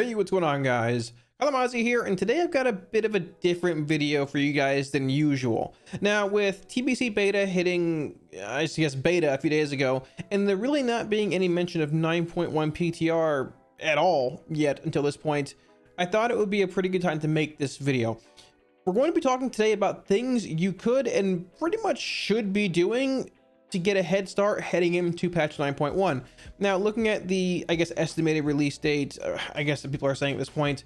Hey, what's going on, guys? Kalamazi here, and today I've got a bit of a different video for you guys than usual. Now, with TBC beta hitting, I guess, beta a few days ago, and there really not being any mention of 9.1 PTR at all yet until this point, I thought it would be a pretty good time to make this video. We're going to be talking today about things you could and pretty much should be doing to get a head start heading into patch 9.1. Now, looking at the, I guess, estimated release date, I guess that people are saying at this point,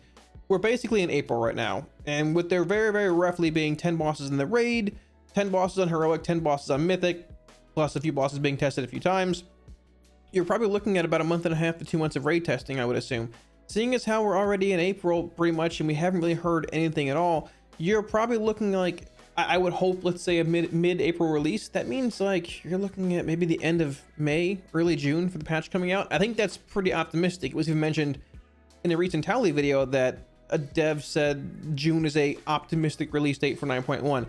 we're basically in April right now. And with there very roughly being 10 bosses in the raid, 10 bosses on heroic, 10 bosses on mythic, plus a few bosses being tested a few times, you're probably looking at about a month and a half to 2 months of raid testing, I would assume. Seeing as how we're already in April pretty much, and we haven't really heard anything at all, you're probably looking like, I would hope, let's say a mid-April release. That means like you're looking at maybe the end of May, early June for the patch coming out. I think that's pretty optimistic. It was even mentioned in a recent Tally video that a dev said June is a optimistic release date for 9.1.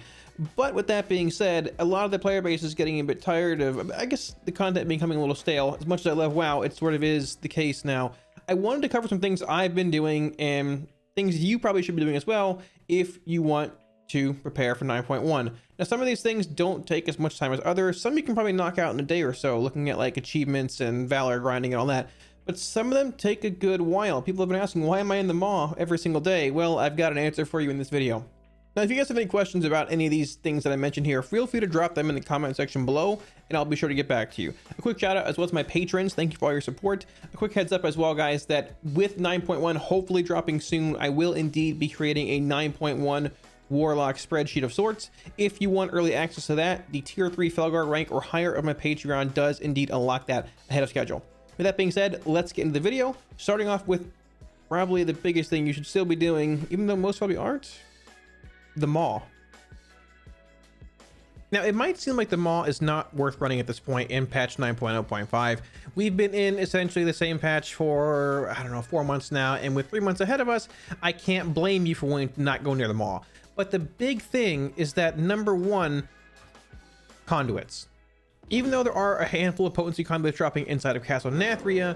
But with that being said, a lot of the player base is getting a bit tired of, I guess, the content becoming a little stale. As much as I love WoW, it sort of is the case now. I wanted to cover some things I've been doing and things you probably should be doing as well if you want to prepare for 9.1. Now, some of these things don't take as much time as others. Some you can probably knock out in a day or so, looking at like achievements and valor grinding and all that. But some of them take a good while. People have been asking, why am I in the maw every single day? Well, I've got an answer for you in this video. Now, if you guys have any questions about any of these things that I mentioned here, feel free to drop them in the comment section below, and I'll be sure to get back to you. A quick shout out as well as my patrons. Thank you for all your support. A quick heads up as well, guys, that with 9.1 hopefully dropping soon, I will indeed be creating a 9.1 Warlock spreadsheet of sorts. If you want early access to that, the tier 3 Felgar rank or higher of my Patreon does indeed unlock that ahead of schedule. With that being said, let's get into the video, starting off with probably the biggest thing you should still be doing, even though most probably aren't, the maw. Now, it might seem like the maw is not worth running at this point in patch 9.0.5. We've been in essentially the same patch for, I don't know, 4 months now, and with 3 months ahead of us, I can't blame you for wanting to not go near the maw. But the big thing is that, number one, conduits. Even though there are a handful of potency conduits dropping inside of Castle Nathria,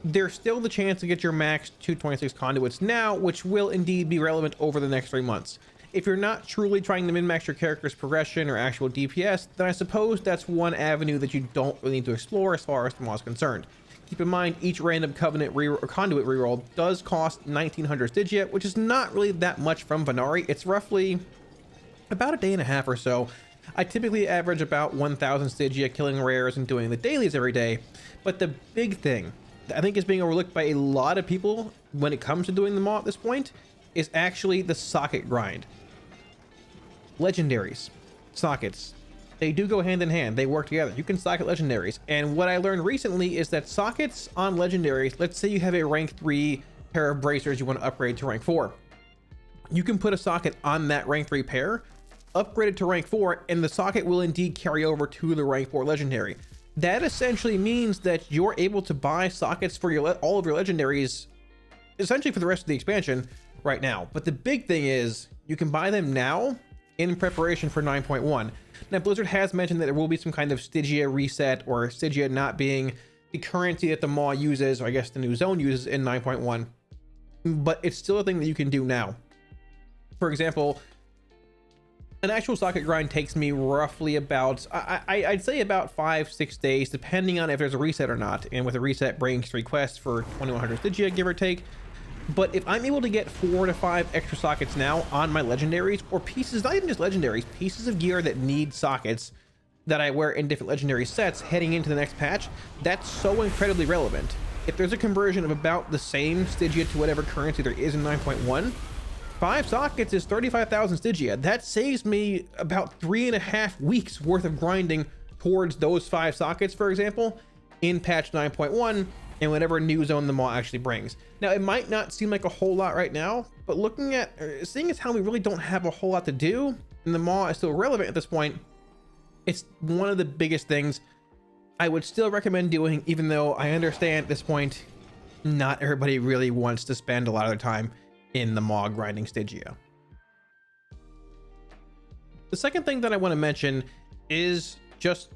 there's still the chance to get your max 226 conduits now, which will indeed be relevant over the next 3 months. If you're not truly trying to min-max your character's progression or actual DPS, then I suppose that's one avenue that you don't really need to explore as far as the maw is concerned. Keep in mind, each random Covenant conduit reroll does cost 1900 Stygia, which is not really that much from Venari. It's roughly about a day and a half or so. I typically average about 1000 Stygia killing rares and doing the dailies every day. But the big thing that I think is being overlooked by a lot of people when it comes to doing the maw at this point is actually the socket grind. Legendaries, sockets, they do go hand in hand. They work together. You can socket legendaries. And what I learned recently is that sockets on legendaries, let's say you have a rank 3 pair of bracers you want to upgrade to rank 4. You can put a socket on that rank 3 pair, upgrade it to rank 4, and the socket will indeed carry over to the rank 4 legendary. That essentially means that you're able to buy sockets for your all of your legendaries essentially for the rest of the expansion right now. But the big thing is you can buy them now in preparation for 9.1. Now, Blizzard has mentioned that there will be some kind of Stygia reset, or Stygia not being the currency that the maw uses, or I guess the new zone uses in 9.1, but it's still a thing that you can do now. For example, an actual socket grind takes me roughly about, I'd say about 5-6 days, depending on if there's a reset or not, and with a reset brings 3 quests for 2100 Stygia, give or take. But if I'm able to get 4 to 5 extra sockets now on my legendaries, or pieces, not even just legendaries, pieces of gear that need sockets that I wear in different legendary sets heading into the next patch, that's so incredibly relevant. If there's a conversion of about the same Stygia to whatever currency there is in 9.1, 5 sockets is 35,000 Stygia. That saves me about 3.5 weeks worth of grinding towards those 5 sockets, for example, in patch 9.1. and whatever new zone the maw actually brings. Now, it might not seem like a whole lot right now, but looking at, seeing as how we really don't have a whole lot to do, and the maw is still relevant at this point, it's one of the biggest things I would still recommend doing, even though I understand at this point, not everybody really wants to spend a lot of their time in the maw grinding Stygia. The second thing that I want to mention is just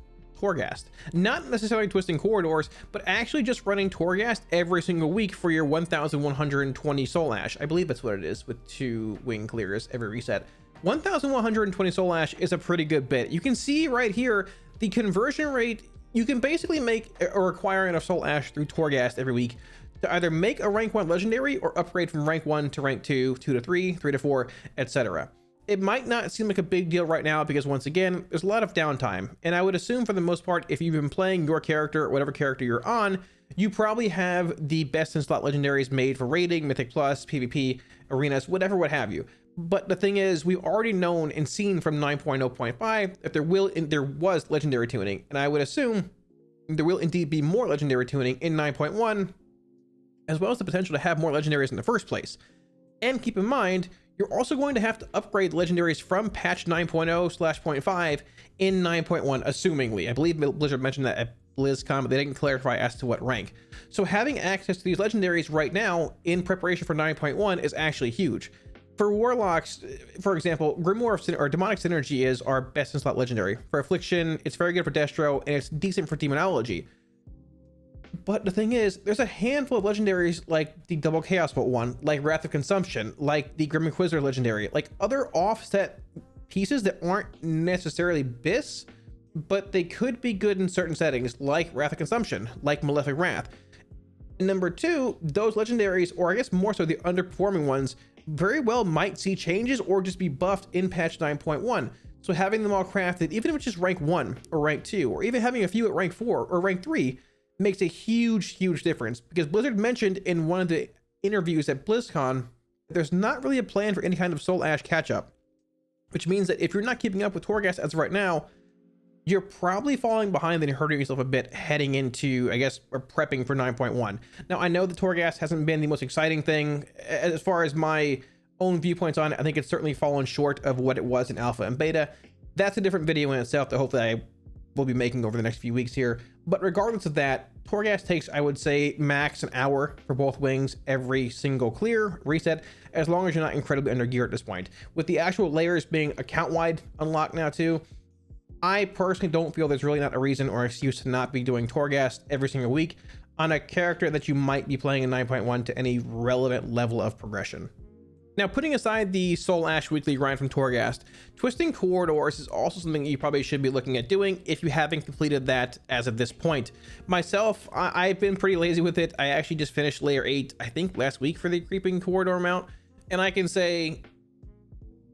Torghast. Not necessarily twisting corridors, but actually just running Torghast every single week for your 1120 soul ash. I believe that's what it is with 2 wing clears every reset. 1120 soul ash is a pretty good bit. You can see right here the conversion rate. You can basically make or acquire enough soul ash through Torghast every week to either make a rank 1 legendary or upgrade from rank 1 to rank 2, 2 to 3, 3 to 4, etc. It might not seem like a big deal right now because, once again, there's a lot of downtime, and I would assume for the most part, if you've been playing your character or whatever character you're on, you probably have the best in slot legendaries made for raiding, Mythic Plus, PvP, arenas, whatever, what have you. But the thing is, we've already known and seen from 9.0.5 that there was legendary tuning, and I would assume there will indeed be more legendary tuning in 9.1, as well as the potential to have more legendaries in the first place. And keep in mind, you're also going to have to upgrade legendaries from patch 9.0/.5 in 9.1, assumingly. I believe Blizzard mentioned that at BlizzCon, but they didn't clarify as to what rank. So having access to these legendaries right now in preparation for 9.1 is actually huge. For Warlocks, for example, Grimoire or Demonic Synergy is our best in slot legendary. For Affliction, it's very good for Destro, and it's decent for Demonology. But the thing is, there's a handful of legendaries like the Double Chaos Bolt one, like Wrath of Consumption, like the Grim Inquisitor legendary, like other offset pieces that aren't necessarily BIS, but they could be good in certain settings, like Wrath of Consumption, like Malefic Wrath. And number 2, those legendaries, or I guess more so the underperforming ones, very well might see changes or just be buffed in patch 9.1. So having them all crafted, even if it's just rank 1 or rank 2, or even having a few at rank 4 or rank 3, makes a huge difference, because Blizzard mentioned in one of the interviews at BlizzCon there's not really a plan for any kind of soul ash catch up, which means that if you're not keeping up with Torghast as of right now, you're probably falling behind and hurting yourself a bit heading into, I guess, or prepping for 9.1. Now, I know the Torghast hasn't been the most exciting thing as far as my own viewpoints on it. I think it's certainly fallen short of what it was in alpha and beta. That's a different video in itself that hopefully I will be making over the next few weeks here. But regardless of that, Torghast takes, I would say, max an hour for both wings every single clear reset, as long as you're not incredibly under gear at this point. With the actual layers being account-wide unlocked now too, I personally don't feel there's really not a reason or excuse to not be doing Torghast every single week on a character that you might be playing in 9.1 to any relevant level of progression. Now, putting aside the Soul Ash weekly grind from Torghast, twisting corridors is also something you probably should be looking at doing if you haven't completed that as of this point. Myself, I've been pretty lazy with it. I actually just finished layer 8, I think last week, for the creeping corridor mount, and I can say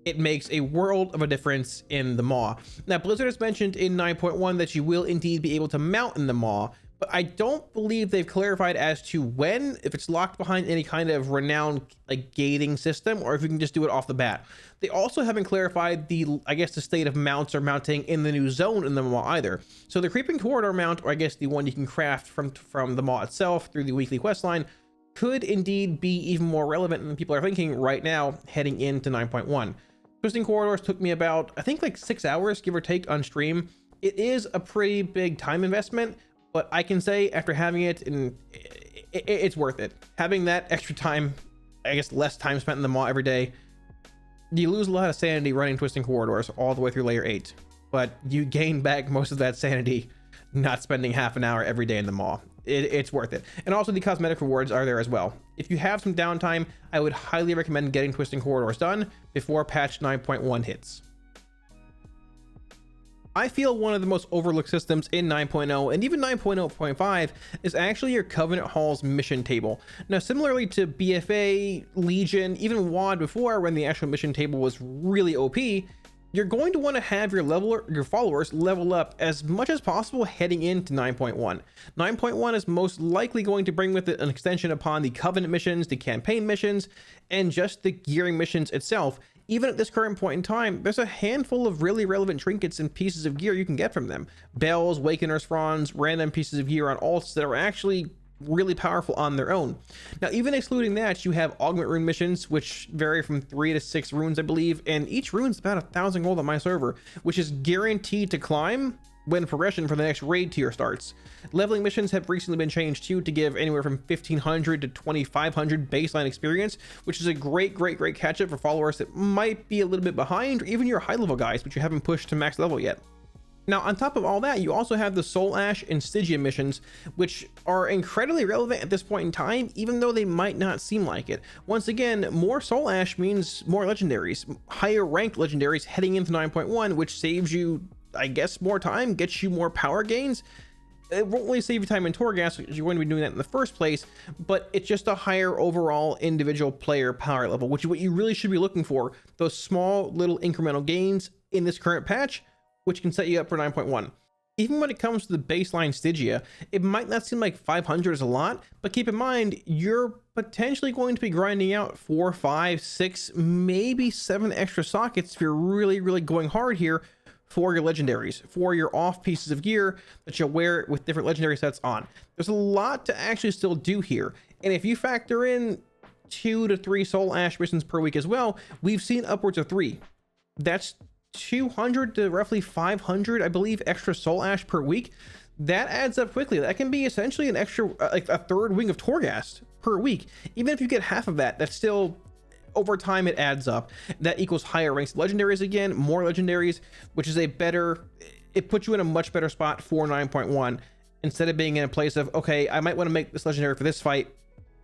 it makes a world of a difference in the Maw. Now, Blizzard has mentioned in 9.1 that you will indeed be able to mount in the Maw, but I don't believe they've clarified as to when, if it's locked behind any kind of Renown like gating system, or if you can just do it off the bat. They also haven't clarified the, I guess, the state of mounts or mounting in the new zone in the Maw either. So the creeping corridor mount, or I guess the one you can craft from the Maw itself through the weekly questline, could indeed be even more relevant than people are thinking right now heading into 9.1. Twisting corridors took me about, I think, like 6 hours, give or take, on stream. It is a pretty big time investment, but I can say after having it, and it's worth it. Having that extra time, I guess less time spent in the Maw every day, you lose a lot of sanity running twisting corridors all the way through layer 8, but you gain back most of that sanity not spending half an hour every day in the Maw. It's worth it. And also the cosmetic rewards are there as well. If you have some downtime, I would highly recommend getting twisting corridors done before patch 9.1 hits. I feel one of the most overlooked systems in 9.0 and even 9.0.5 is actually your Covenant Hall's mission table. Now, similarly to BFA, Legion, even WoD before, when the actual mission table was really OP, you're going to want to have your followers level up as much as possible heading into 9.1. 9.1 is most likely going to bring with it an extension upon the Covenant missions, the campaign missions, and just the gearing missions itself. Even at this current point in time, there's a handful of really relevant trinkets and pieces of gear you can get from them. Bells, Wakener's Fronds, random pieces of gear on alts that are actually really powerful on their own. Now, even excluding that, you have augment rune missions, which vary from 3 to 6 runes, I believe, and each rune's about 1,000 gold on my server, which is guaranteed to climb when progression for the next raid tier starts. Leveling missions have recently been changed too to give anywhere from 1,500 to 2,500 baseline experience, which is a great catch up for followers that might be a little bit behind, or even your high level guys, but you haven't pushed to max level yet. Now, on top of all that, you also have the Soul Ash and Stygia missions, which are incredibly relevant at this point in time, even though they might not seem like it. Once again, more Soul Ash means more legendaries, higher ranked legendaries heading into 9.1, which saves you, I guess, more time, gets you more power gains. It won't really save you time in Torghast because you're going to be doing that in the first place, but it's just a higher overall individual player power level, which is what you really should be looking for. Those small little incremental gains in this current patch, which can set you up for 9.1. Even when it comes to the baseline Stygia, it might not seem like 500 is a lot, but keep in mind, you're potentially going to be grinding out 4, 5, 6, maybe 7 extra sockets if you're really, really going hard here for your legendaries, for your off pieces of gear that you'll wear with different legendary sets on. There's a lot to actually still do here. And if you factor in 2 to 3 Soul Ash missions per week as well, we've seen upwards of 3. That's 200 to roughly 500, I believe, extra Soul Ash per week. That adds up quickly. That can be essentially an extra, like a third wing of Torghast per week. Even if you get half of that, that's still, over time, it adds up. That equals higher ranks legendaries again, more legendaries, which is a better, it puts you in a much better spot for 9.1 instead of being in a place of, okay, I might want to make this legendary for this fight,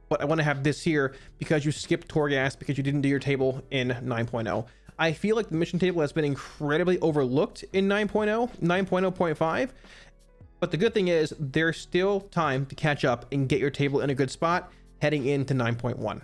but I want to have this here because you skipped Torghast because you didn't do your table in 9.0. I feel like the mission table has been incredibly overlooked in 9.0, 9.0.5, but the good thing is there's still time to catch up and get your table in a good spot heading into 9.1.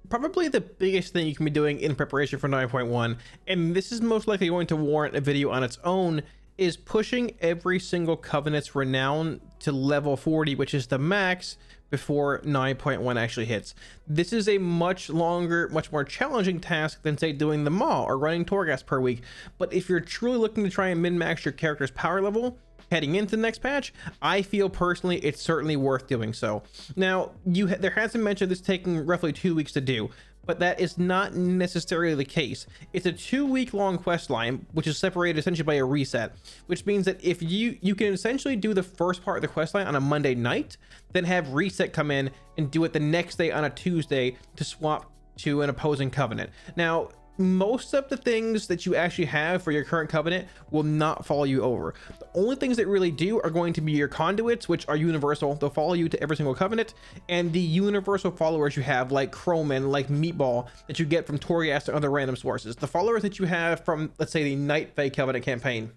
Probably the biggest thing you can be doing in preparation for 9.1, and this is most likely going to warrant a video on its own, is pushing every single Covenant's Renown to level 40, which is the max, before 9.1 actually hits. This is a much longer, much more challenging task than, say, doing the Maw or running Torghast per week. But if you're truly looking to try and min-max your character's power level heading into the next patch, I feel personally it's certainly worth doing so. Now, there has been mention of this taking roughly 2 weeks to do, but that is not necessarily the case. It's a 2-week long quest line, which is separated essentially by a reset, which means that if you can essentially do the first part of the quest line on a Monday night, then have reset come in and do it the next day on a Tuesday to swap to an opposing covenant. Now, most of the things that you actually have for your current covenant will not follow you over. The only things that really do are going to be your conduits, which are universal. They'll follow you to every single covenant, and the universal followers you have, like Croman, like Meatball, that you get from Torghast and other random sources. The followers that you have from, let's say, the Night Fae Covenant campaign,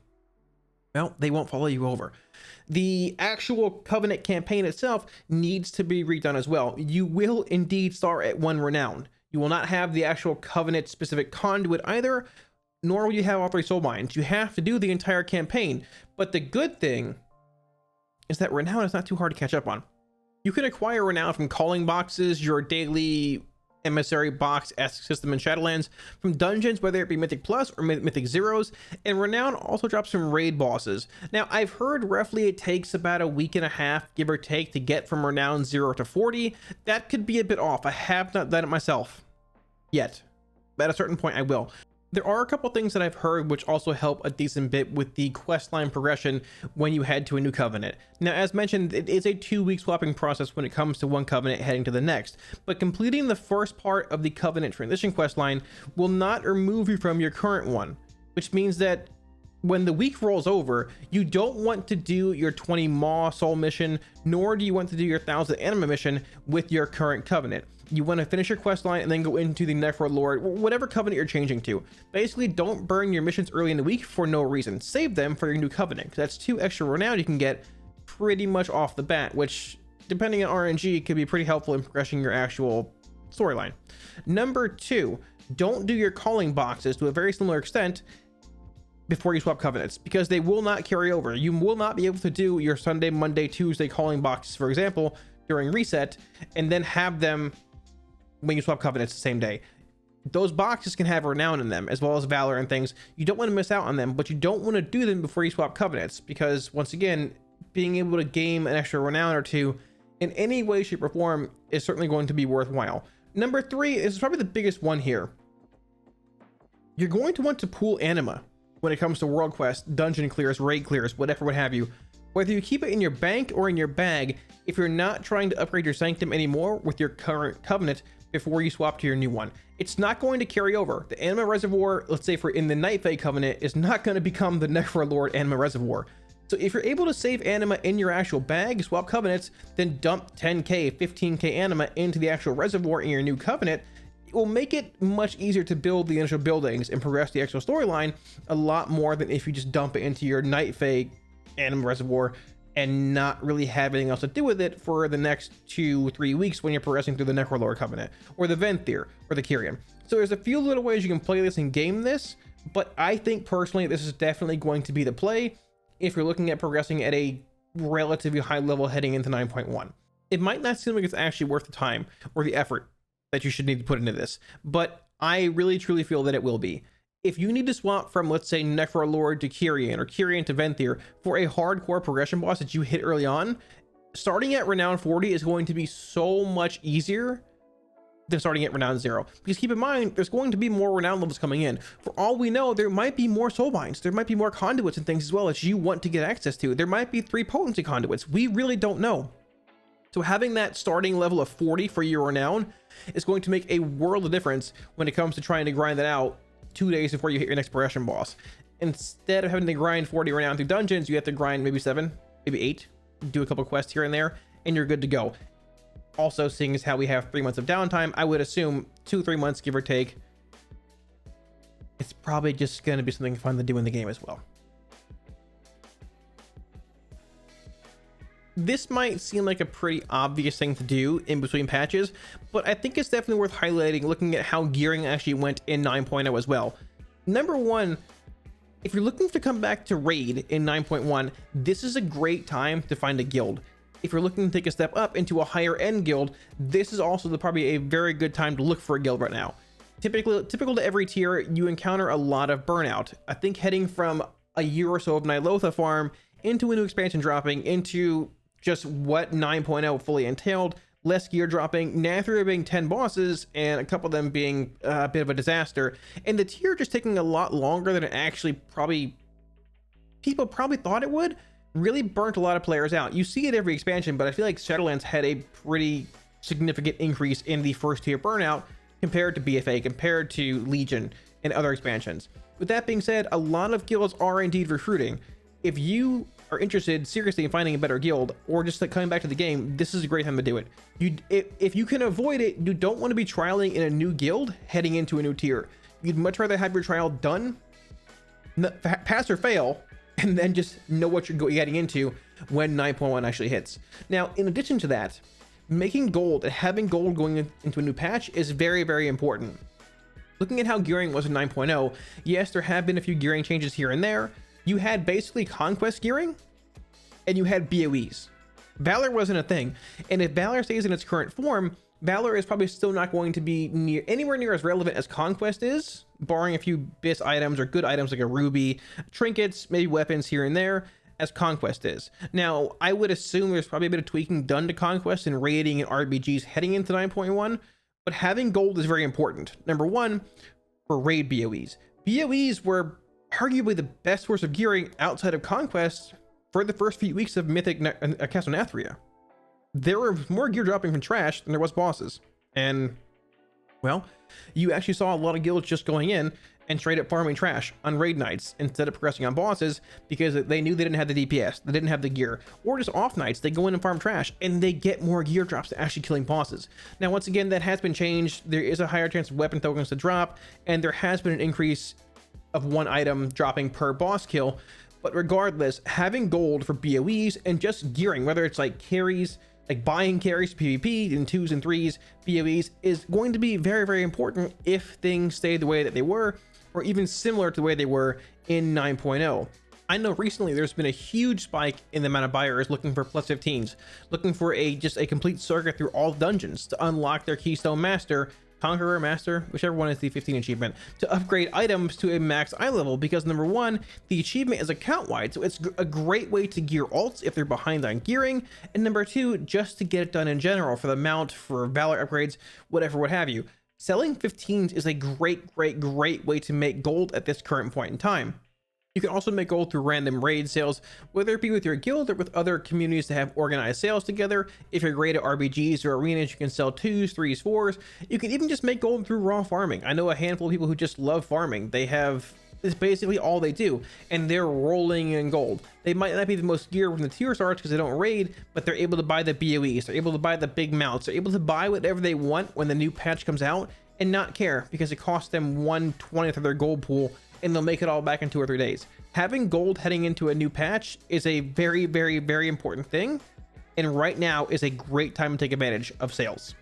well, they won't follow you over. The actual Covenant campaign itself needs to be redone as well. You will indeed start at 1 Renown. You will not have the actual Covenant specific conduit either, nor will you have all 3 soul mines. You have to do the entire campaign. But the good thing is that Renown is not too hard to catch up on. You can acquire Renown from calling boxes, your daily emissary box-esque system in Shadowlands, from dungeons, whether it be Mythic Plus or Mythic Zeros, and Renown also drops from raid bosses. Now, I've heard roughly it takes about a week and a half, give or take, to get from Renown 0 to 40. That could be a bit off. I have not done it myself yet. At a certain point, I will. There are a couple things that I've heard which also help a decent bit with the questline progression when you head to a new covenant. Now, as mentioned, it is a 2-week swapping process when it comes to one covenant heading to the next, but completing the first part of the covenant transition questline will not remove you from your current one, which means that when the week rolls over, you don't want to do your 20 Maw soul mission, nor do you want to do your 1000 anima mission with your current covenant. You want to finish your quest line and then go into the Necro Lord, whatever covenant you're changing to. Basically, don't burn your missions early in the week for no reason. Save them for your new covenant, because that's 2 extra renown you can get pretty much off the bat, which, depending on RNG, could be pretty helpful in progressing your actual storyline. Number 2, don't do your calling boxes to a very similar extent before you swap covenants, because they will not carry over. You will not be able to do your Sunday, Monday, Tuesday calling boxes, for example, during reset, and then have them when you swap covenants the same day. Those boxes can have renown in them, as well as valor and things. You don't want to miss out on them, but you don't want to do them before you swap covenants, because once again, being able to gain an extra renown or 2 in any way, shape, or form is certainly going to be worthwhile. Number 3 is probably the biggest one here. You're going to want to pool anima when it comes to world quests, dungeon clears, raid clears, whatever, what have you. Whether you keep it in your bank or in your bag, if you're not trying to upgrade your sanctum anymore with your current covenant, before you swap to your new one. It's not going to carry over. The Anima Reservoir, let's say for in the Night Fae Covenant, is not going to become the Necrolord Anima Reservoir. So if you're able to save Anima in your actual bag, swap covenants, then dump 10k, 15k Anima into the actual reservoir in your new covenant, it will make it much easier to build the initial buildings and progress the actual storyline a lot more than if you just dump it into your Night Fae Anima Reservoir and not really have anything else to do with it for the next 2-3 weeks when you're progressing through the Necrolord Covenant, or the Venthyr, or the Kyrian. So there's a few little ways you can play this and game this, but I think personally this is definitely going to be the play if you're looking at progressing at a relatively high level heading into 9.1. It might not seem like it's actually worth the time or the effort that you should need to put into this, but I really truly feel that it will be. If you need to swap from, let's say, Necrolord to Kyrian or Kyrian to Venthyr for a hardcore progression boss that you hit early on, starting at Renown 40 is going to be so much easier than starting at Renown 0. Because keep in mind, there's going to be more Renown levels coming in. For all we know, there might be more Soulbinds. There might be more conduits and things as well that you want to get access to. There might be 3 potency conduits. We really don't know. So having that starting level of 40 for your Renown is going to make a world of difference when it comes to trying to grind that out 2 days before you hit your next progression boss. Instead of having to grind 40 Renown through dungeons, you have to grind maybe 7, maybe 8, do a couple quests here and there, and you're good to go. Also, seeing as how we have 3 months of downtime, I would assume 2-3 months, give or take, it's probably just going to be something fun to do in the game as well. This might seem like a pretty obvious thing to do in between patches, but I think it's definitely worth highlighting looking at how gearing actually went in 9.0 as well. Number one, if you're looking to come back to raid in 9.1, this is a great time to find a guild. If you're looking to take a step up into a higher end guild, this is also probably a very good time to look for a guild right now. Typical to every tier, you encounter a lot of burnout. I think heading from a year or so of Nilotha farm into a new expansion dropping into just what 9.0 fully entailed, less gear dropping, Nathria being 10 bosses, and a couple of them being a bit of a disaster, and the tier just taking a lot longer than it actually people probably thought it would, really burnt a lot of players out. You see it every expansion, but I feel like Shadowlands had a pretty significant increase in the first tier burnout compared to BFA, compared to Legion and other expansions. With that being said, a lot of guilds are indeed recruiting. If you are interested seriously in finding a better guild or just like coming back to the game, this is a great time to do it. If you can avoid it, you don't want to be trialing in a new guild heading into a new tier. You'd much rather have your trial done, pass or fail, and then just know what you're getting into when 9.1 actually hits. Now, in addition to that, making gold and having gold going into a new patch is very, very important. Looking at how gearing was in 9.0, yes, there have been a few gearing changes here and there. You had basically conquest gearing and you had BOEs. Valor wasn't a thing. And if Valor stays in its current form, Valor is probably still not going to be anywhere near as relevant as Conquest is, barring a few BIS items or good items like a ruby, trinkets, maybe weapons here and there, as Conquest is. Now, I would assume there's probably a bit of tweaking done to Conquest and raiding and RBGs heading into 9.1, but having gold is very important. Number one, for raid BOEs. BOEs were arguably the best source of gearing outside of Conquest for the first few weeks of Mythic Castle Nathria. There were more gear dropping from trash than there was bosses. And, well, you actually saw a lot of guilds just going in and straight up farming trash on raid nights instead of progressing on bosses because they knew they didn't have the DPS, they didn't have the gear. Or just off nights, they go in and farm trash and they get more gear drops to actually killing bosses. Now, once again, that has been changed. There is a higher chance of weapon tokens to drop, and there has been an increase of one item dropping per boss kill. But regardless, having gold for BOEs and just gearing, whether it's like carries, like buying carries PvP in 2s and 3s, BOEs, is going to be very, very important if things stay the way that they were, or even similar to the way they were in 9.0. I know recently there's been a huge spike in the amount of buyers looking for plus 15s, looking for just a complete circuit through all dungeons to unlock their Keystone Master, Conqueror, Master, whichever one is the 15 achievement, to upgrade items to a max eye level, because number one, the achievement is account wide, so it's a great way to gear alts if they're behind on gearing, and number two, just to get it done in general for the mount, for Valor upgrades, whatever, what have you. Selling 15s is a great way to make gold at this current point in time. You can also make gold through random raid sales, whether it be with your guild or with other communities that have organized sales together. If you're great at RBGs or arenas, you can sell 2s, 3s, 4s. You can even just make gold through raw farming. I know a handful of people who just love farming. It's basically all they do, and they're rolling in gold. They might not be the most geared from the tier starts because they don't raid, but they're able to buy the BOEs, they're able to buy the big mounts, they're able to buy whatever they want when the new patch comes out and not care because it costs them 1/20th of their gold pool, and they'll make it all back in 2 or 3 days. Having gold heading into a new patch is a very, very, very important thing, and right now is a great time to take advantage of sales.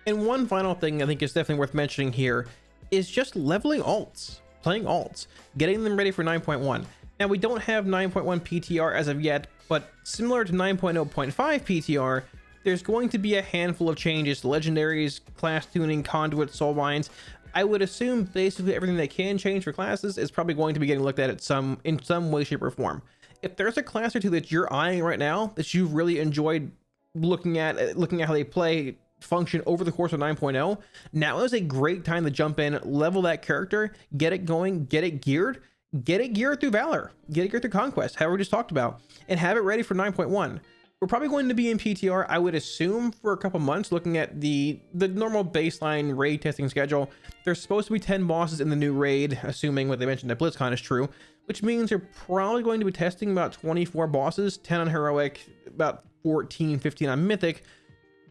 And one final thing I think is definitely worth mentioning here is just leveling alts, playing alts, getting them ready for 9.1. Now we don't have 9.1 PTR as of yet, but similar to 9.0.5 PTR, there's going to be a handful of changes to legendaries, class tuning, conduits, soul mines. I would assume basically everything that can change for classes is probably going to be getting looked at in some way, shape, or form. If there's a class or two that you're eyeing right now that you've really enjoyed looking at how they play function over the course of 9.0, now is a great time to jump in, level that character, get it going, get it geared through Valor, get it geared through Conquest, however we just talked about, and have it ready for 9.1. We're probably going to be in PTR, I would assume, for a couple months, looking at the normal baseline raid testing schedule. There's supposed to be 10 bosses in the new raid, assuming what they mentioned at BlizzCon is true, which means they're probably going to be testing about 24 bosses, 10 on Heroic, about 14, 15 on Mythic.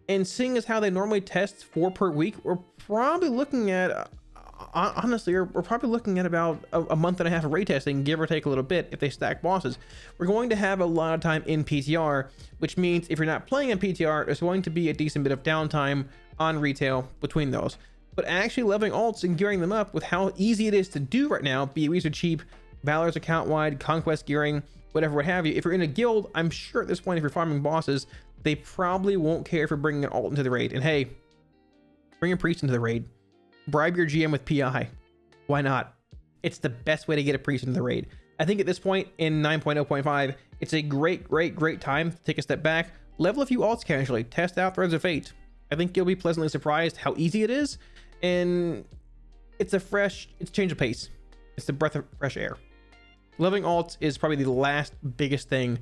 And seeing as how they normally test 4 per week, we're probably looking at, honestly, we're probably looking at about a month and a half of raid testing, give or take a little bit, if they stack bosses. We're going to have a lot of time in PTR, which means if you're not playing in PTR, there's going to be a decent bit of downtime on retail between those. But actually leveling alts and gearing them up with how easy it is to do right now, BOEs are cheap, Valor's account-wide, Conquest gearing, whatever, what have you. If you're in a guild, I'm sure at this point, if you're farming bosses, they probably won't care for bringing an alt into the raid. And hey, bring a priest into the raid. Bribe your GM with PI. Why not? It's the best way to get a priest into the raid. I think at this point in 9.0.5, it's a great time to take a step back, level a few alts casually, test out Threads of Fate. I think you'll be pleasantly surprised how easy it is, and it's a change of pace. It's the breath of fresh air. Leveling alts is probably the last biggest thing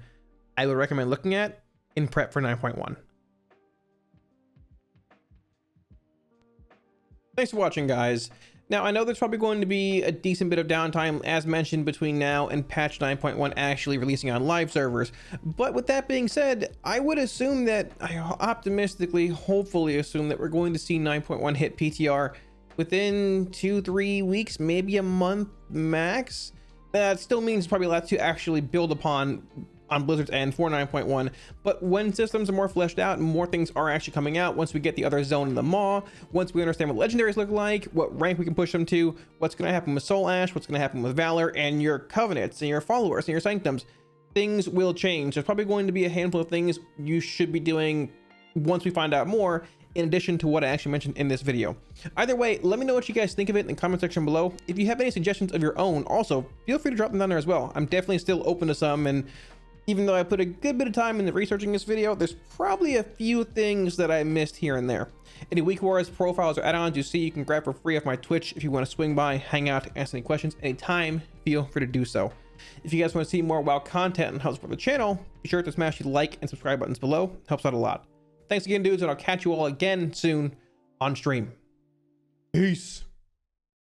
I would recommend looking at in prep for 9.1. Thanks for watching, guys. Now, I know there's probably going to be a decent bit of downtime, as mentioned, between now and patch 9.1 actually releasing on live servers. But with that being said, I would assume that, I optimistically, hopefully assume that we're going to see 9.1 hit PTR within 2-3 weeks, maybe a month max. That still means probably a lot to actually build upon on Blizzard's end for 9.1, but when systems are more fleshed out and more things are actually coming out, once we get the other zone in the maw, once we understand what legendaries look like, what rank we can push them to, what's going to happen with Soul Ash, what's going to happen with Valor and your covenants and your followers and your sanctums, things will change. There's probably going to be a handful of things you should be doing once we find out more, in addition to what I actually mentioned in this video. Either way, let me know what you guys think of it in the comment section below. If you have any suggestions of your own, also feel free to drop them down there as well. I'm definitely still open to some, and even though I put a good bit of time into researching this video, there's probably a few things that I missed here and there. Any Week Wars profiles or add-ons you see, you can grab for free off my Twitch. If you want to swing by, hang out, ask any questions anytime, feel free to do so. If you guys want to see more WoW content and help support the channel, be sure to smash the like and subscribe buttons below. It helps out a lot. Thanks again, dudes, and I'll catch you all again soon on stream. Peace.